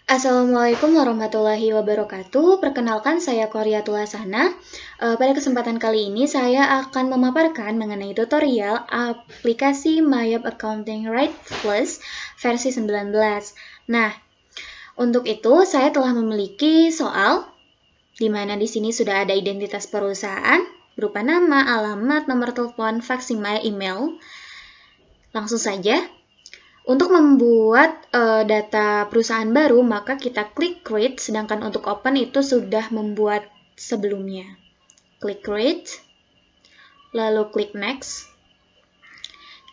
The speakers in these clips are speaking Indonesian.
Assalamualaikum warahmatullahi wabarakatuh. Perkenalkan saya Qoriatul Hasana. Pada kesempatan kali ini saya akan memaparkan mengenai tutorial aplikasi MyUp Accounting Write Plus versi 19. Nah, untuk itu saya telah memiliki soal di mana di sini sudah ada identitas perusahaan berupa nama, alamat, nomor telepon, fax, email. Langsung saja. Untuk membuat data perusahaan baru, maka kita klik create, sedangkan untuk open itu sudah membuat sebelumnya. Klik create, lalu klik next.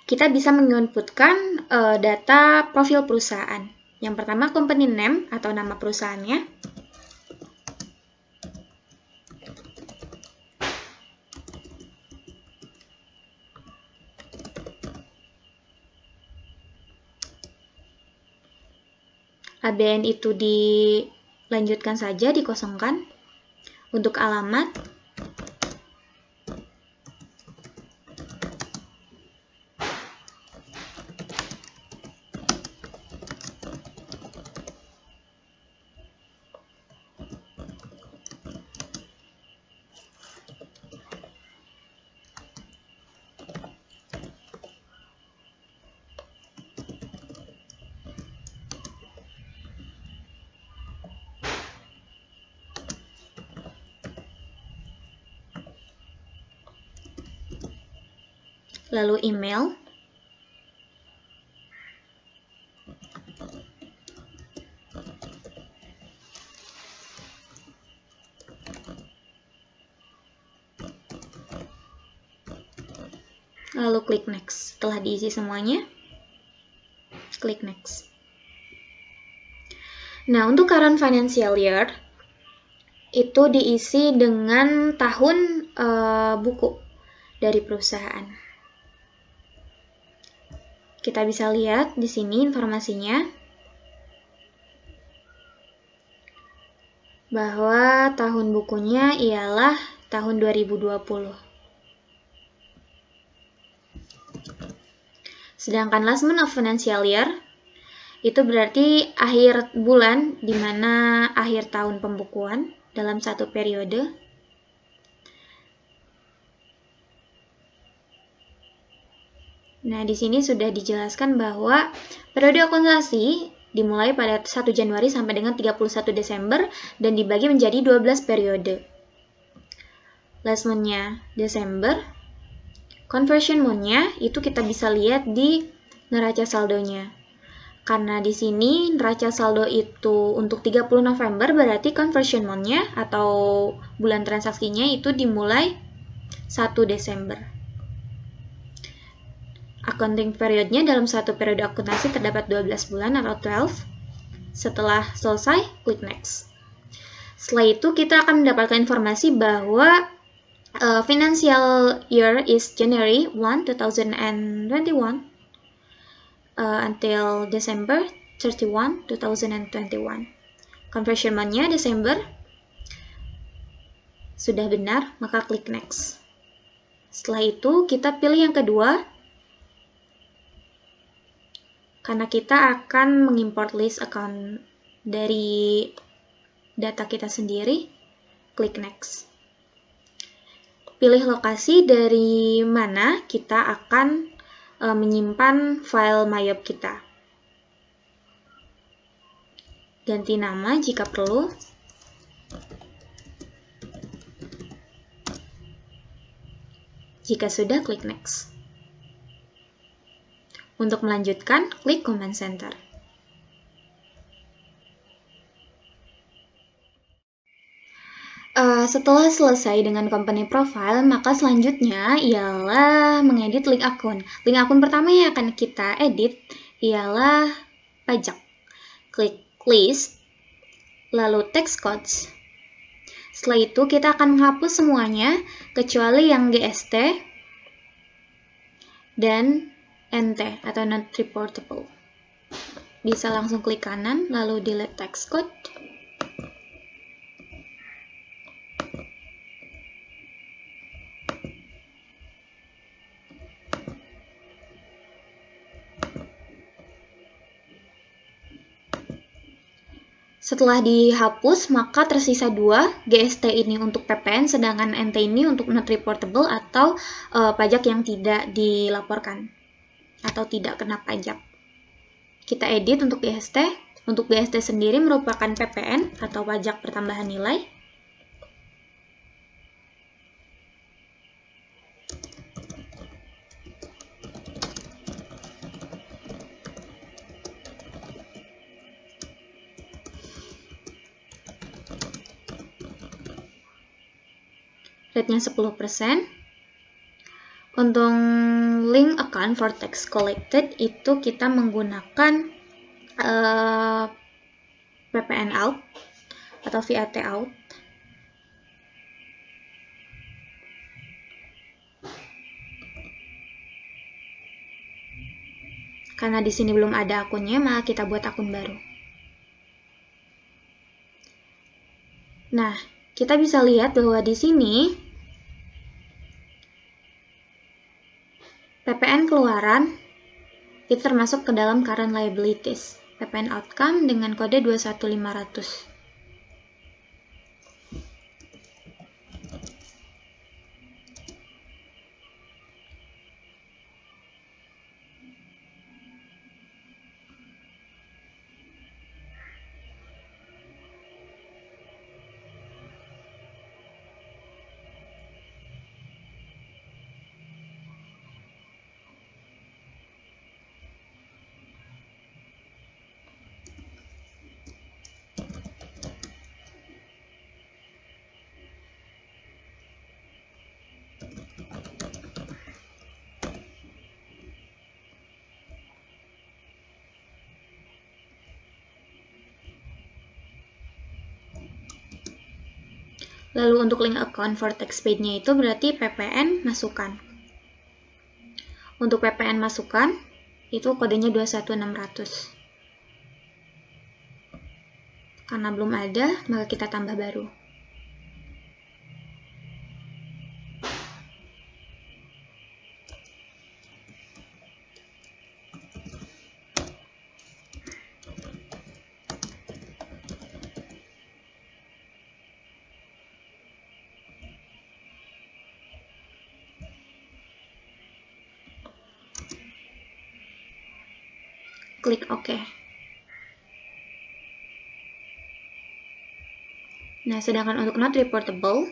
Kita bisa menginputkan data profil perusahaan. Yang pertama company name atau nama perusahaannya. ABN itu dilanjutkan saja, dikosongkan. Untuk alamat, lalu email, lalu klik next. Setelah diisi semuanya, klik next. Nah, untuk current financial year itu diisi dengan tahun buku dari perusahaan. Kita bisa lihat di sini informasinya bahwa tahun bukunya ialah tahun 2020. Sedangkan last month of financial year itu berarti akhir bulan, di mana akhir tahun pembukuan dalam satu periode. Nah, di sini sudah dijelaskan bahwa periode akuntansi dimulai pada 1 Januari sampai dengan 31 Desember dan dibagi menjadi 12 periode. Last month-nya Desember. Conversion month-nya itu kita bisa lihat di neraca saldonya. Karena di sini neraca saldo itu untuk 30 November berarti conversion month-nya atau bulan transaksinya itu dimulai 1 Desember. Accounting periodnya dalam satu periode akuntansi terdapat 12 bulan atau 12. Setelah selesai, klik next. Setelah itu kita akan mendapatkan informasi bahwa financial year is January 1, 2021 until December 31, 2021. Conversion month-nya Desember. Sudah benar, maka klik next. Setelah itu kita pilih yang kedua, karena kita akan mengimport list account dari data kita sendiri, klik next. Pilih lokasi dari mana kita akan menyimpan file MyUp kita. Ganti nama jika perlu. Jika sudah, klik next. Untuk melanjutkan, klik Command Center. Setelah selesai dengan company profile, maka selanjutnya ialah mengedit link akun. Link akun pertama yang akan kita edit ialah pajak. Klik list, lalu text codes. Setelah itu kita akan menghapus semuanya kecuali yang GST dan NT atau not reportable. Bisa langsung klik kanan lalu delete text code. Setelah dihapus, maka tersisa 2, GST ini untuk PPN, sedangkan NT ini untuk not reportable atau pajak yang tidak dilaporkan atau tidak kena pajak. Kita edit untuk GST. Untuk GST sendiri merupakan PPN atau pajak pertambahan nilai. Rate-nya 10%. Untuk link account for tax collected itu kita menggunakan PPN out atau VAT out. Karena di sini belum ada akunnya, maka kita buat akun baru. Nah, kita bisa lihat bahwa di sini PPN keluaran itu termasuk ke dalam current liabilities. PPN outcome dengan kode 21500. Lalu untuk link account for tax paid-nya itu berarti PPN masukan. Untuk PPN masukan, itu kodenya 21600. Karena belum ada, maka kita tambah baru. Klik OK. Nah, sedangkan untuk not reportable,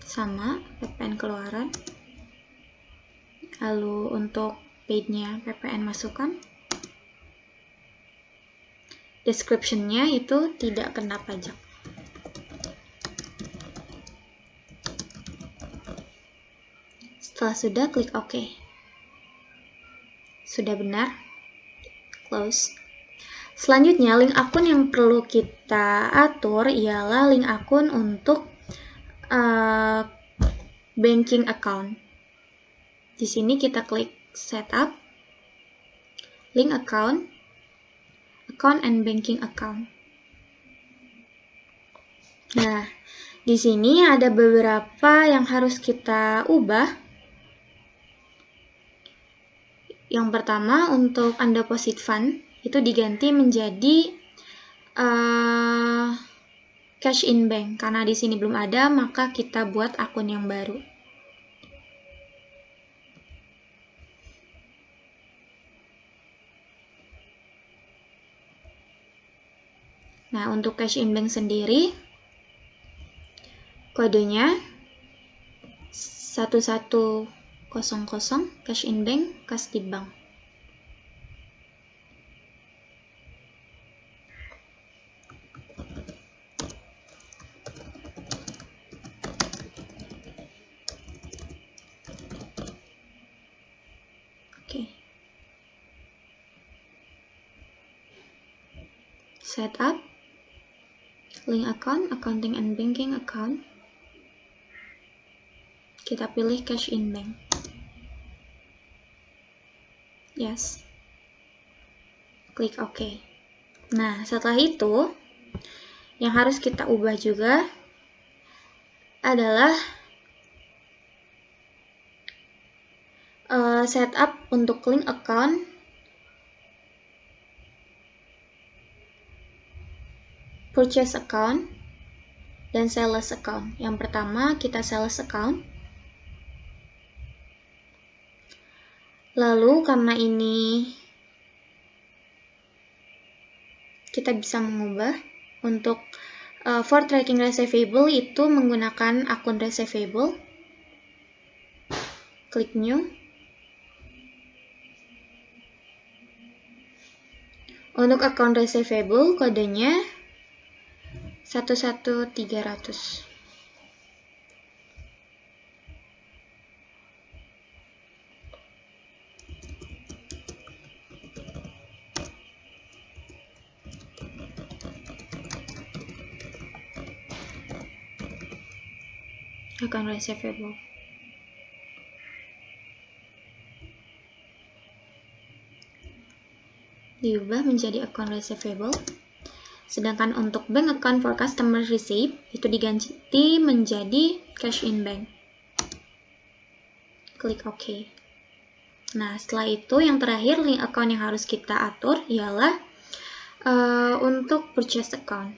sama PPN keluaran. Lalu untuk paid-nya PPN masukan. Description-nya itu tidak kena pajak. Setelah sudah, klik OK. Sudah benar. Close. Selanjutnya, link akun yang perlu kita atur ialah link akun untuk banking account. Di sini kita klik Setup, Link Account, Account and Banking Account. Nah, di sini ada beberapa yang harus kita ubah. Yang pertama, untuk undeposit fund itu diganti menjadi cash in bank. Karena di sini belum ada, maka kita buat akun yang baru. Nah, untuk cash in bank sendiri, kodenya 1100 cash in bank, kas di bank. Oke. Setup, link account, accounting and banking account. Kita pilih cash in bank. Yes. Klik OK. Nah, setelah itu, yang harus kita ubah juga adalah setup untuk link account, purchase account, dan sales account. Yang pertama kita sales account. Lalu karena ini kita bisa mengubah untuk for tracking receivable itu menggunakan akun receivable. Klik new. Untuk akun receivable kodenya 11300. Akun receivable. Diubah menjadi akun receivable. Sedangkan untuk bank account for customer receipt itu diganti menjadi cash in bank. Klik OK. Nah, setelah itu yang terakhir link account yang harus kita atur ialah untuk purchase account.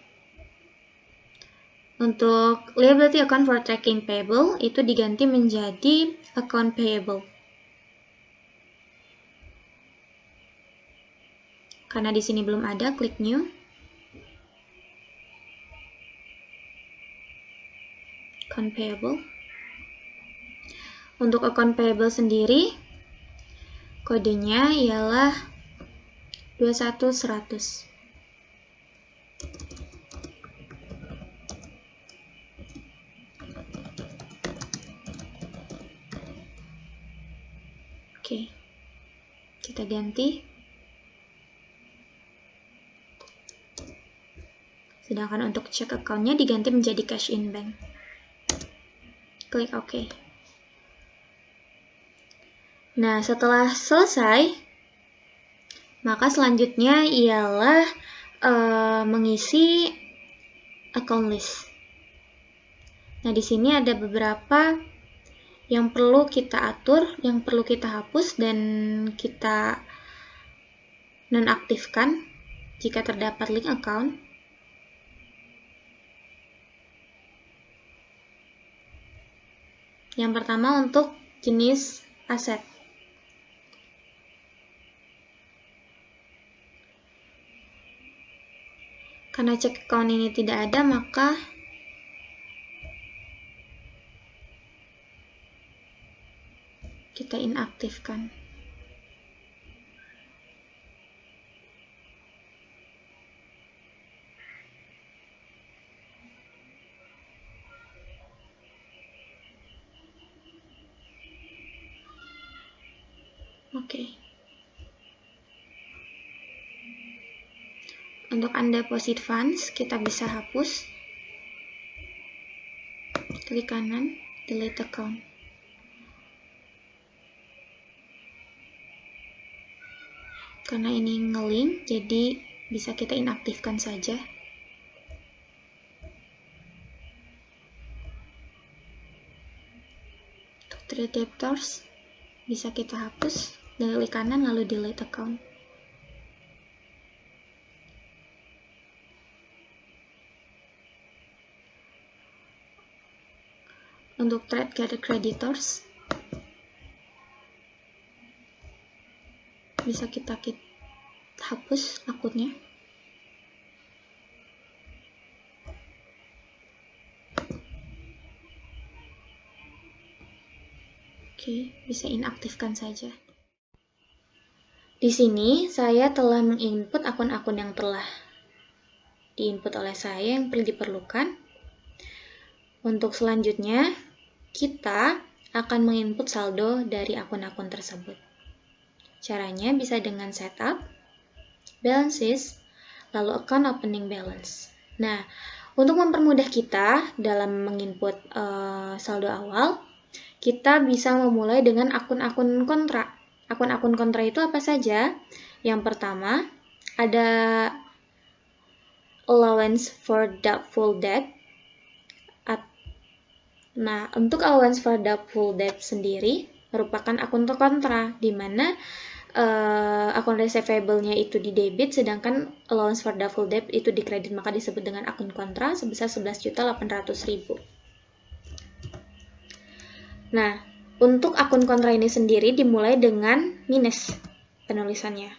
Untuk liability account for tracking payable itu diganti menjadi account payable. Karena di sini belum ada, klik new. Account payable. Untuk account payable sendiri, kodenya ialah 21100. Oke, kita ganti. Sedangkan untuk check account-nya diganti menjadi cash in bank. Klik OK. Nah, setelah selesai, maka selanjutnya ialah mengisi account list. Nah, di sini ada beberapa yang perlu kita atur, yang perlu kita hapus dan kita nonaktifkan jika terdapat link account. Yang pertama untuk jenis aset. Karena check account ini tidak ada, maka kita inaktifkan. Oke. Untuk undeposit funds, kita bisa hapus. Klik kanan, delete account. Karena ini nge-link, jadi bisa kita inaktifkan saja. Untuk trade debtors, bisa kita hapus, dan klik kanan lalu delete account. Untuk trade creditors, bisa kita hapus akunnya. Oke, bisa inaktifkan saja. Di sini saya telah menginput akun-akun yang telah diinput oleh saya yang diperlukan. Untuk selanjutnya, kita akan menginput saldo dari akun-akun tersebut. Caranya bisa dengan setup, balances, lalu account opening balance. Nah, untuk mempermudah kita dalam menginput saldo awal, kita bisa memulai dengan akun-akun kontra. Akun-akun kontra itu apa saja? Yang pertama, ada allowance for doubtful debt. Nah, untuk allowance for doubtful debt sendiri, merupakan akun kontra, di mana akun receivable-nya itu di debit, sedangkan allowance for doubtful debt itu di kredit, maka disebut dengan akun kontra sebesar 11.800.000. Nah, untuk akun kontra ini sendiri dimulai dengan minus penulisannya.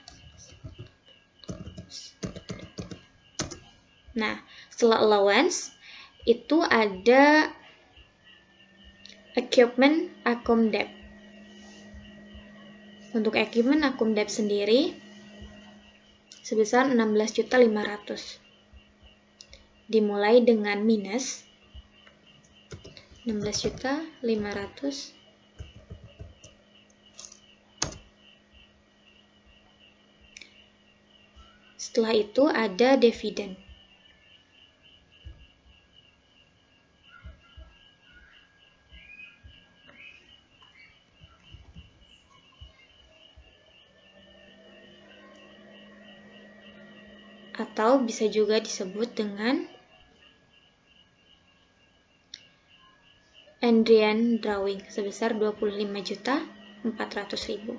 Nah, setelah allowance itu ada equipment account debt. Untuk equipment account debt sendiri sebesar 16.500.000. Dimulai dengan minus 16.500.000. Setelah itu ada dividen. Atau bisa juga disebut dengan Andrian drawing sebesar 25.400.000.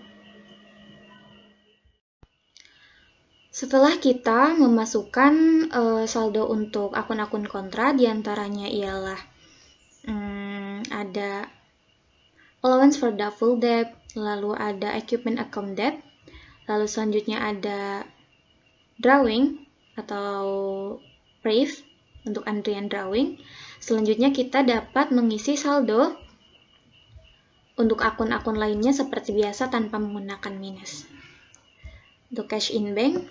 Setelah kita memasukkan saldo untuk akun-akun kontra, diantaranya ialah ada allowance for doubtful debt, lalu ada equipment account debt, lalu selanjutnya ada drawing atau brief untuk Andrian drawing. Selanjutnya kita dapat mengisi saldo untuk akun-akun lainnya seperti biasa tanpa menggunakan minus. Untuk cash in bank,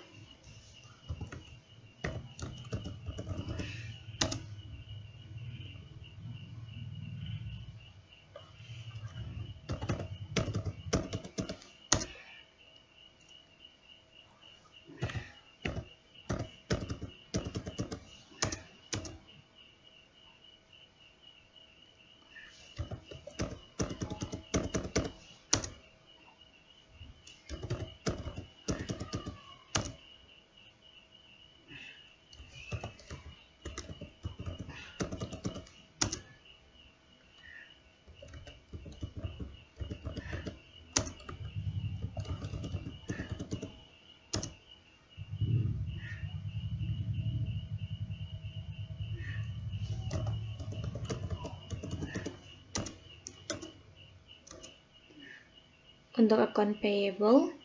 untuk account payable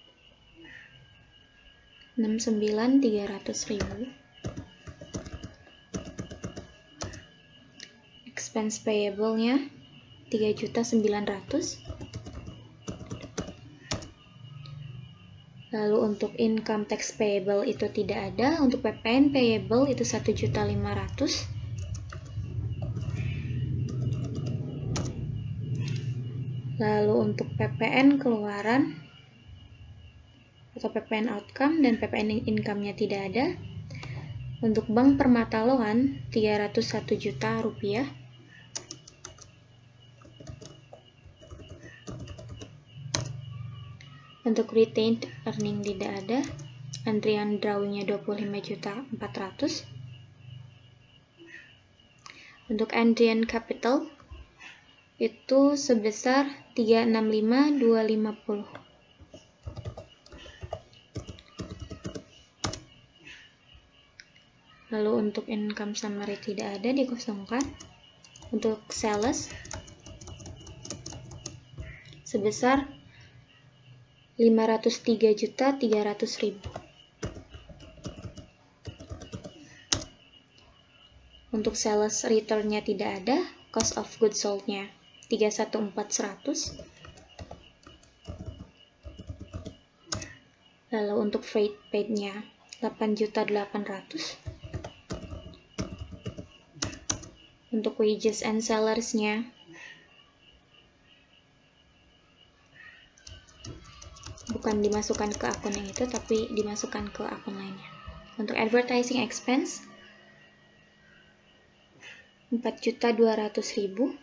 69.300.000. Expense payable-nya 3.900.000. Lalu untuk income tax payable itu tidak ada. Untuk PPN payable itu 1.500.000. Lalu untuk PPN keluaran atau PPN outcome dan PPN income-nya tidak ada. Untuk Bank Permata Loan 301 juta rupiah. Untuk retained earning tidak ada. Andrian drawing-nya 25.400.000. Untuk Andrian capital itu sebesar 365.250. Lalu untuk income summary tidak ada, dikosongkan. Untuk sales sebesar 503.300.000. Untuk sales return-nya tidak ada, cost of goods sold-nya 314.100. Lalu untuk freight paid-nya 8.800.000. Untuk wages and salaries-nya bukan dimasukkan ke akun yang itu, tapi dimasukkan ke akun lainnya. Untuk advertising expense 4.200.000.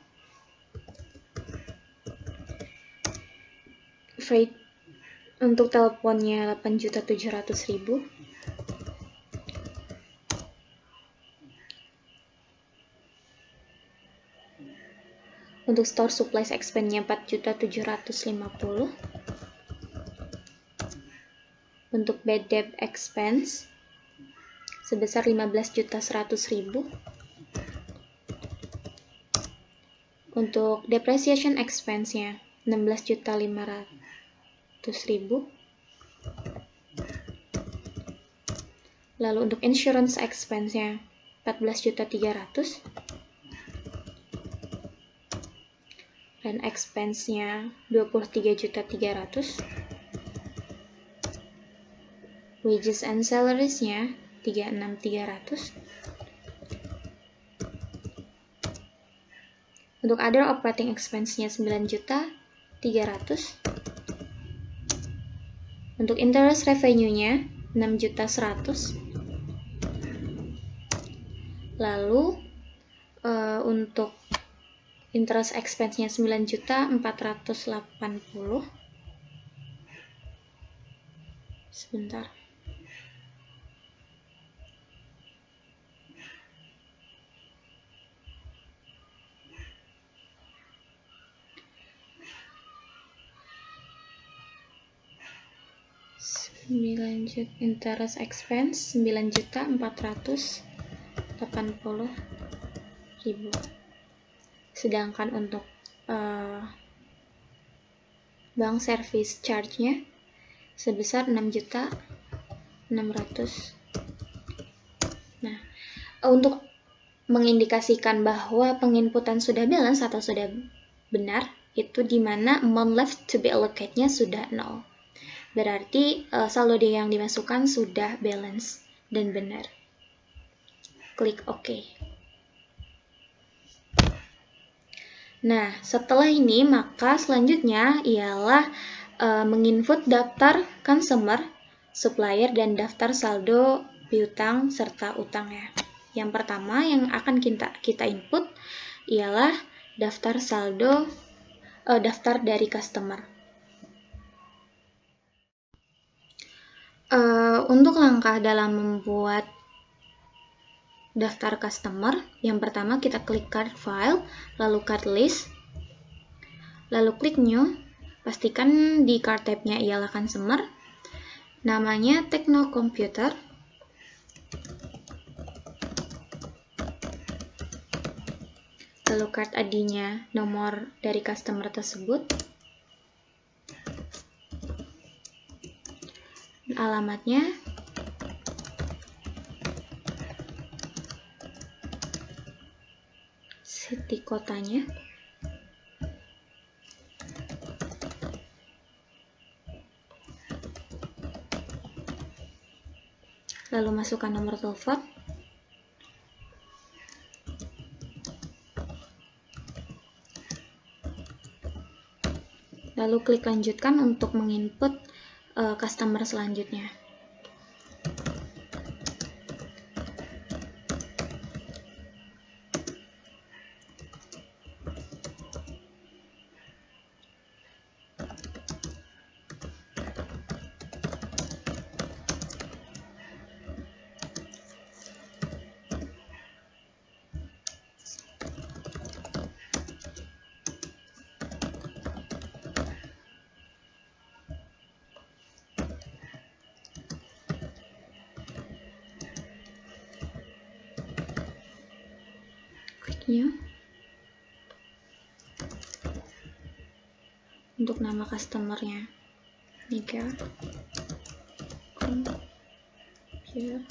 Freight untuk teleponnya 8.700.000. Untuk store supplies expense-nya 4.750.000. Untuk bad debt expense sebesar 15.100.000. Untuk depreciation expense-nya 16.500.000. Lalu untuk insurance expense-nya 14.300.000. Dan expense-nya 23.300.000. Wages and salaries-nya 36.300. Untuk other operating expense-nya 9.300.000. Untuk interest revenue-nya 6.100.000. Lalu untuk interest expense-nya 9.480.000. Sebentar. Interest expense 9.480.000. Sedangkan untuk bank service charge-nya sebesar 6.600.000. Nah, untuk mengindikasikan bahwa penginputan sudah balance atau sudah benar, itu dimana amount left to be allocate-nya sudah 0. Berarti saldo yang dimasukkan sudah balance dan benar. Klik OK. Nah, setelah ini maka selanjutnya ialah menginput daftar consumer, supplier, dan daftar saldo piutang serta utang ya. Yang pertama yang akan kita input ialah daftar saldo, daftar dari customer. Untuk langkah dalam membuat daftar customer, yang pertama kita klik card file, lalu card list, lalu klik new, pastikan di card tab-nya ialah consumer, namanya Techno Computer, lalu card ID-nya nomor dari customer tersebut, alamatnya, city kotanya, lalu masukkan nomor telepon, lalu klik lanjutkan untuk menginput customer selanjutnya. Untuk nama customernya Mega Computer.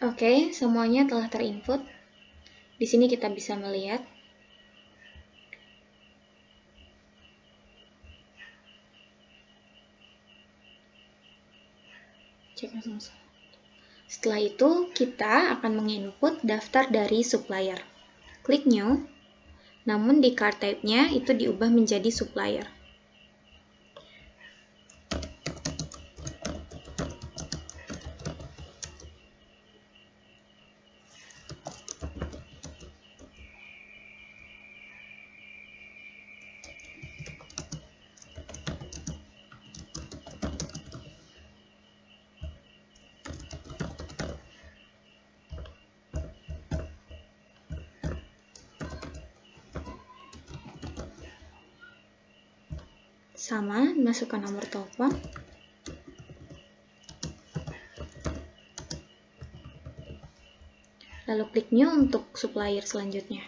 Oke, semuanya telah terinput. Di sini kita bisa melihat Setelah itu, kita akan menginput daftar dari supplier. Klik New, namun di card type-nya itu diubah menjadi supplier. Sama, masukkan nomor telepon. Lalu klik New untuk supplier selanjutnya.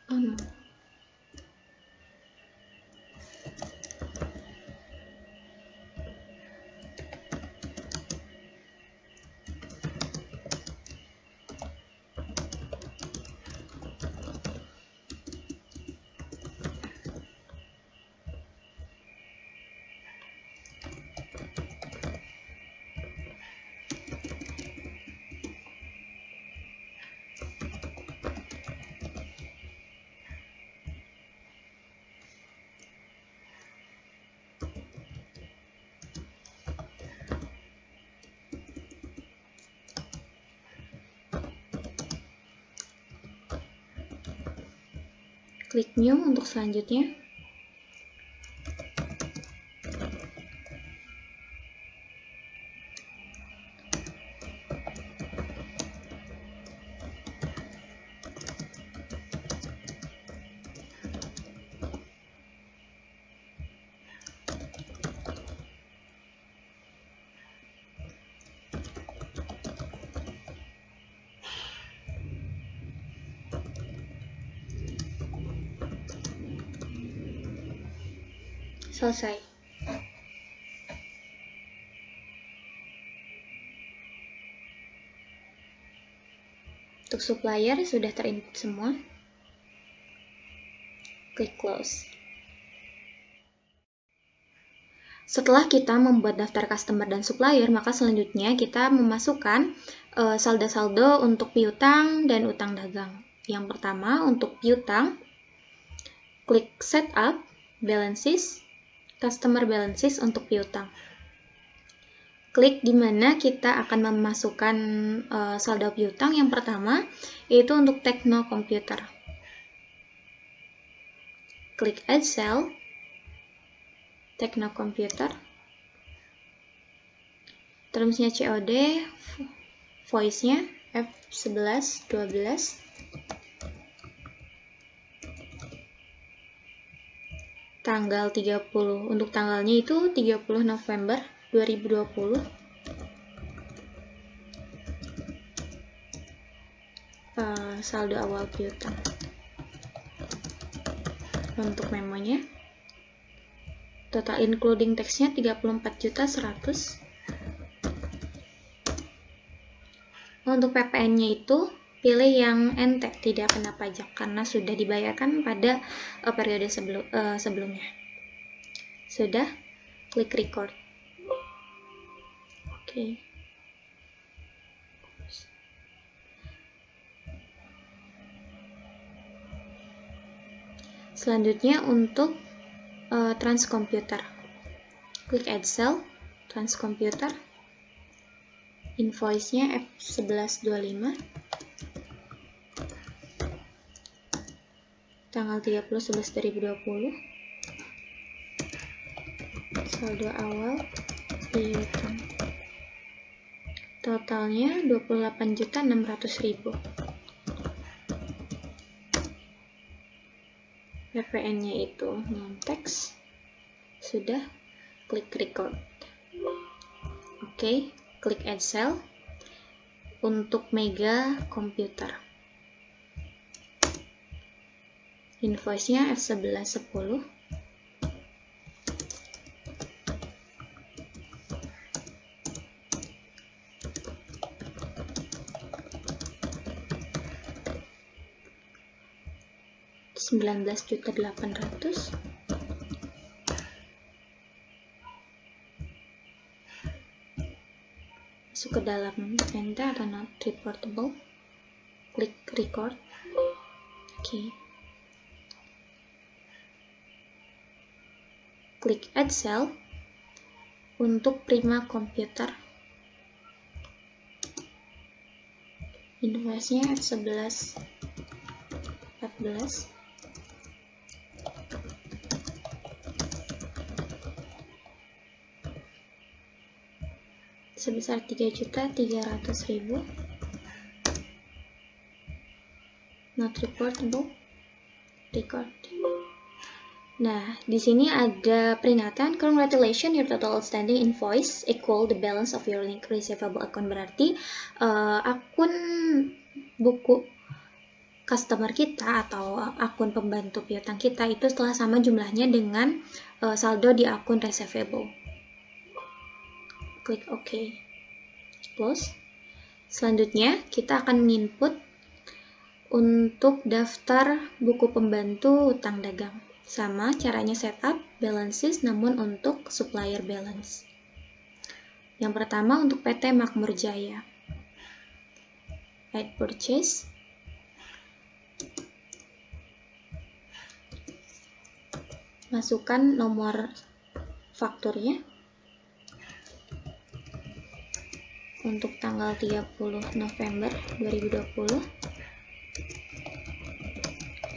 Oh no. Klik New untuk selanjutnya. Selesai. Untuk supplier sudah terinput semua. Klik Close. Setelah kita membuat daftar customer dan supplier, maka selanjutnya kita memasukkan saldo-saldo untuk piutang dan utang dagang. Yang pertama, untuk piutang, klik Setup, Balances, Customer Balances untuk piutang. Klik di mana kita akan memasukkan saldo piutang. Yang pertama, yaitu untuk Techno Computer. Klik Add Cell, Techno Computer. Termsnya COD, voice-nya F1112. Tanggal 30, untuk tanggalnya itu 30 November 2020. Saldo awal piutang. Untuk memonya, total including tax-nya 34.100. Untuk PPN-nya itu pilih yang NT, tidak kena pajak karena sudah dibayarkan pada periode sebelumnya. Sudah, klik record. Oke. Selanjutnya untuk Transcomputer. Klik Add Cell, Transcomputer. Invoice-nya F1125. Tanggal 30/11/2020. Saldo awal piutang. Totalnya 28.600.000. PPN-nya itu non-tax. Sudah, klik record. Oke, klik Add Cell. untuk Mega Komputer. Invoice-nya F1110. $19.800.000. Masuk ke dalam enter atau not reportable, klik record. Oke. Klik add cell untuk Prima Komputer. Invoice-nya F1114. Sebesar $3.300.000. Not reportable, record. Nah, di sini ada peringatan, congratulations, your total outstanding invoice equal the balance of your link receivable account. Berarti akun buku customer kita atau akun pembantu piutang kita itu telah sama jumlahnya dengan saldo di akun receivable. Klik OK. Close. Selanjutnya, kita akan menginput untuk daftar buku pembantu utang dagang. Sama caranya setup balances, namun untuk supplier balance. Yang pertama untuk PT Makmur Jaya. Add purchase. Masukkan nomor fakturnya. Untuk tanggal 30 November 2020.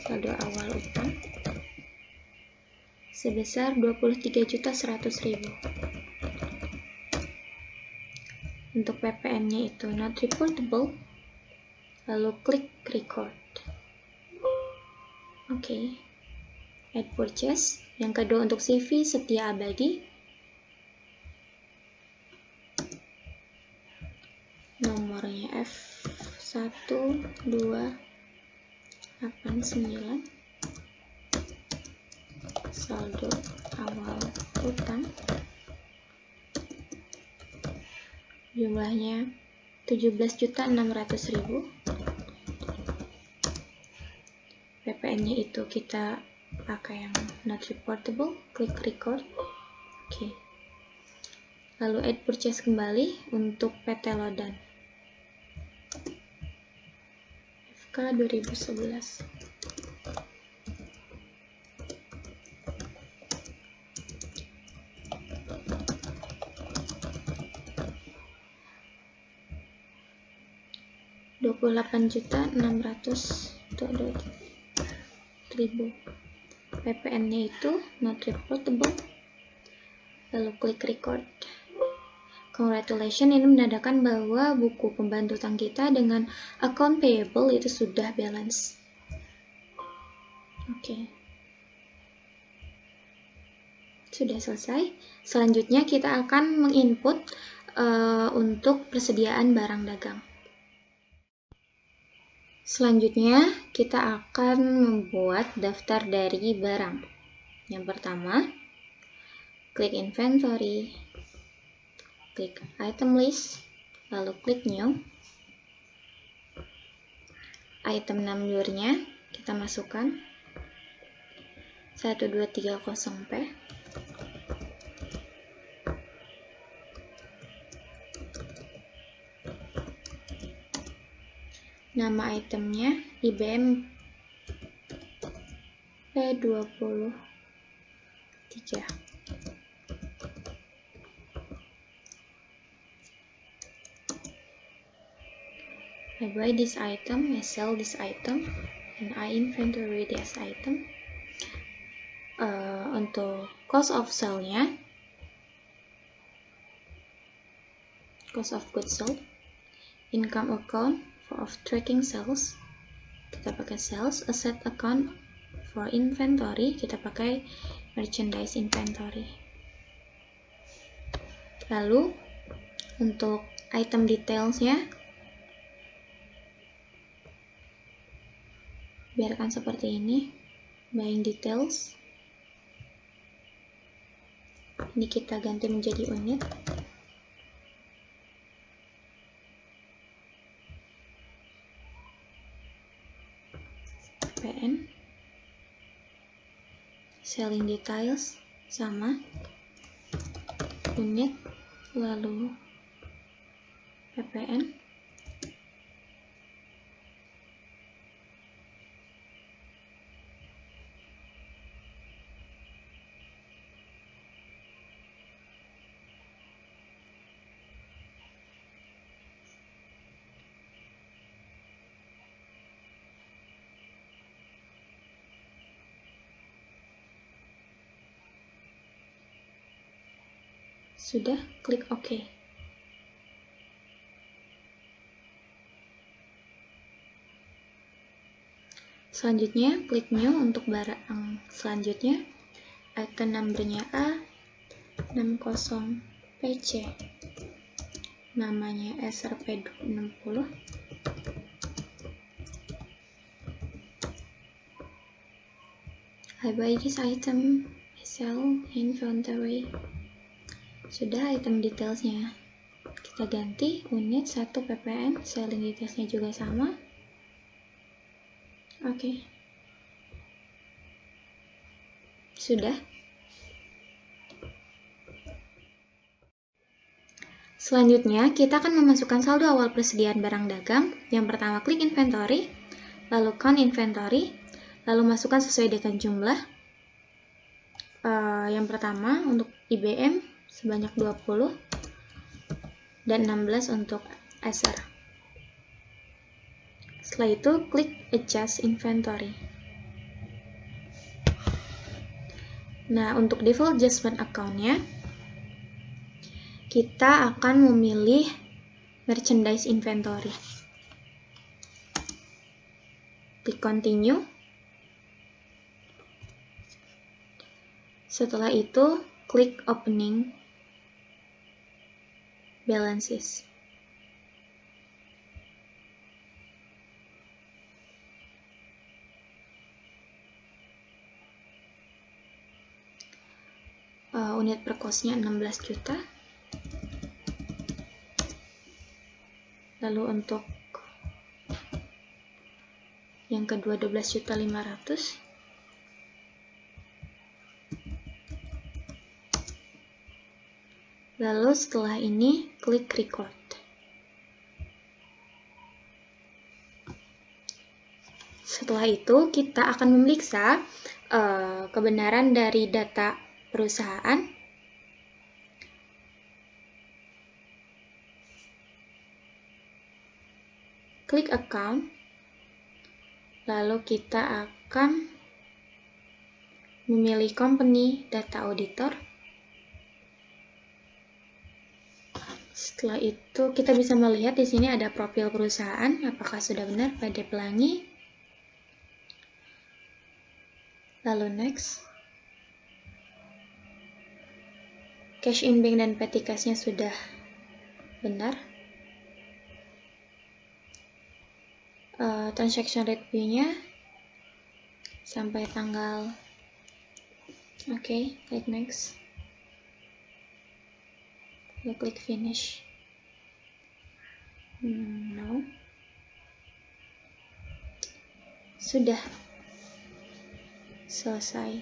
Saldo awal utang sebesar $23.100.000. Untuk PPN-nya itu not reportable, lalu klik record. Oke. Add purchase. Yang kedua untuk CV Setia Abadi. Nomornya F1289. Saldo awal utang jumlahnya $17.600.000. PPN-nya itu kita pakai yang not reportable, klik record. Oke. Lalu add purchase kembali untuk PT Lodan FK 2011. $28.600.000. PPN-nya itu not reportable, lalu klik record. Congratulations, ini menandakan bahwa buku pembantu utang kita dengan account payable itu sudah balance. Oke. Sudah selesai. Selanjutnya kita akan menginput untuk persediaan barang dagang. Selanjutnya kita akan membuat daftar dari barang. Yang pertama, klik inventory, klik item list, lalu klik new. Item number-nya kita masukkan 1230P. Nama itemnya IBM P23. I buy this item, I sell this item, and I inventory this item. Untuk cost of sale-nya, cost of goods sold, income account of tracking sales, kita pakai sales, asset account for inventory, kita pakai merchandise inventory. Lalu untuk item detailsnya ditampilkan seperti ini, buying details. Ini kita ganti menjadi unit. PPN. Selling details sama. Unit, lalu PPN. Sudah, klik OK. Selanjutnya, klik New untuk barang selanjutnya. Item number-nya A60PC. Namanya SRP60. I buy this item, I sell inventory. Sudah, item detailsnya kita ganti, unit 1 ppn, selling detailsnya juga sama. Oke. Sudah. Selanjutnya, kita akan memasukkan saldo awal persediaan barang dagang. Yang pertama, klik inventory, lalu count inventory, lalu masukkan sesuai dengan jumlah. Yang pertama, untuk IBM sebanyak 20, dan 16 untuk Acer. Setelah itu, klik adjust inventory. Nah, untuk default adjustment account-nya, kita akan memilih merchandise inventory. Klik continue. Setelah itu, klik opening balances. Unit per cost-nya 16 juta. Lalu untuk yang kedua 12.500.000. Lalu setelah ini klik record. Setelah itu kita akan memeriksa kebenaran dari data perusahaan. Klik account. Lalu kita akan memilih company data auditor. Setelah itu kita bisa melihat di sini ada profil perusahaan, apakah sudah benar PD Pelangi. Lalu next. Cash in bank dan petty cash-nya sudah benar. Transaction rate view-nya sampai tanggal. Oke, klik next. Lalu klik finish. No. Sudah selesai.